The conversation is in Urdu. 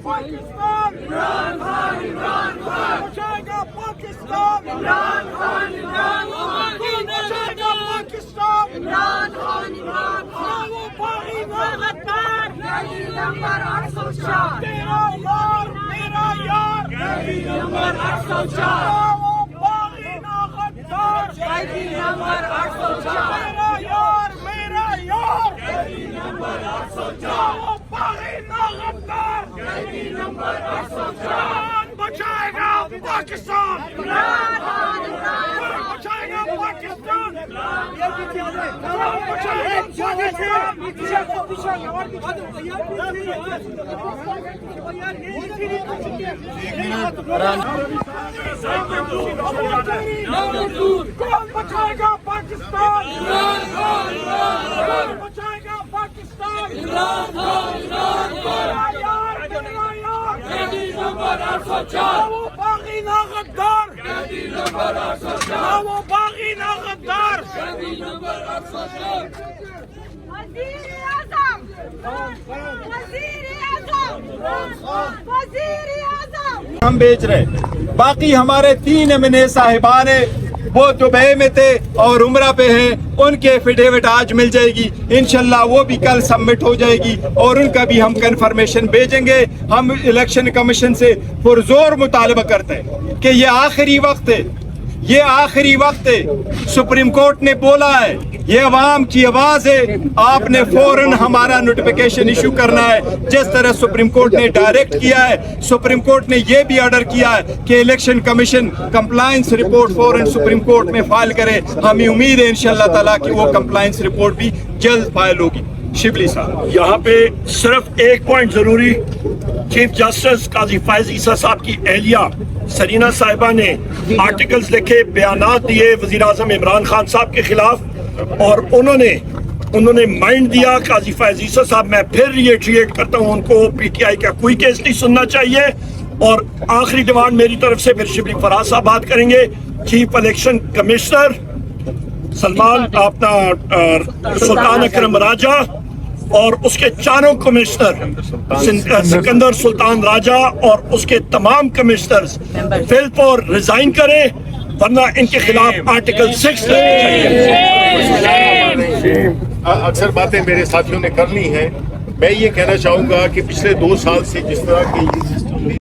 Pakistan! Imran Khan! Imran Khan! Bachayega Pakistan! Imran Khan! Imran Khan! Bachayega Pakistan! Imran Khan! Imran Khan! وہ باغی ناغدار! قیدی نمبر 804! تیرا یار میرا یار! قیدی نمبر 804! وہ باغی ناغدار! قیدی نمبر 804! تیرا یار میرا یار! قیدی نمبر 804! وہ باغی ناغدار! قیدی نمبر 804! بچائے گا پاکستان! عمران خان! عمران خان! بچائے گا پاکستان! کون بچائے گا پاکستان؟ عمران خان! کون بچائے گا پاکستان؟ عمران خان! میرا یار میرا یار! قیدی نمبر 804! وہ باغی ناغدار! قیدی نمبر 804! وہ باغی ناغدار! قیدی نمبر 804! وزیر اعظم! وزیر اعظم! وزیر اعظم! ہم بیچ رہے. باقی ہمارے 3 امنے صاحبان ہیں وہ دبئی میں تھے اور عمرہ پہ ہیں, ان کے ایفیڈیوٹ آج مل جائے گی انشاءاللہ, وہ بھی کل سبمٹ ہو جائے گی اور ان کا بھی ہم کنفرمیشن بھیجیں گے. ہم الیکشن کمیشن سے پرزور مطالبہ کرتے ہیں کہ یہ آخری وقت ہے, یہ آخری وقت ہے. سپریم کورٹ نے بولا ہے یہ عوام کی آواز ہے, آپ نے فوراً ہمارا نوٹیفیکیشن ایشو کرنا ہے جس طرح سپریم کورٹ نے ڈائریکٹ کیا ہے. سپریم کورٹ نے یہ بھی آرڈر کیا ہے کہ الیکشن کمیشن کمپلائنس رپورٹ فوراً سپریم کورٹ میں فائل کرے. ہمیں امید ہے انشاءاللہ تعالیٰ کہ وہ کمپلائنس رپورٹ بھی جلد فائل ہوگی. شبلی صاحب یہاں پہ صرف ایک پوائنٹ ضروری, چیف جسٹس قاضی فائز عیسیٰ صاحب کی اہلیہ سرینہ صاحبہ نے آرٹیکلز لکھے, بیانات دیے وزیر اعظم عمران خان صاحب کے خلاف, اور انہوں نے مائنڈ دیا قاضی فائز عیسیٰ صاحب. میں پھر ریٹریٹ کرتا ہوں ان کو, پی ٹی آئی کا کوئی کیس نہیں سننا چاہیے. اور آخری ڈیمانڈ میری طرف سے پھر شبلی فراز صاحب بات کریں گے. چیف الیکشن کمشنر سلمان اپنا سلطان اکرم راجہ اور اس کے چاروں کمشنر سکندر سلطان راجہ اور اس کے تمام کمشنرز فل فور ریزائن کریں, ورنہ ان کے خلاف آرٹیکل 6 اکثر باتیں میرے ساتھیوں نے کر لی ہیں. میں یہ کہنا چاہوں گا کہ پچھلے 2 سال سے جس طرح کی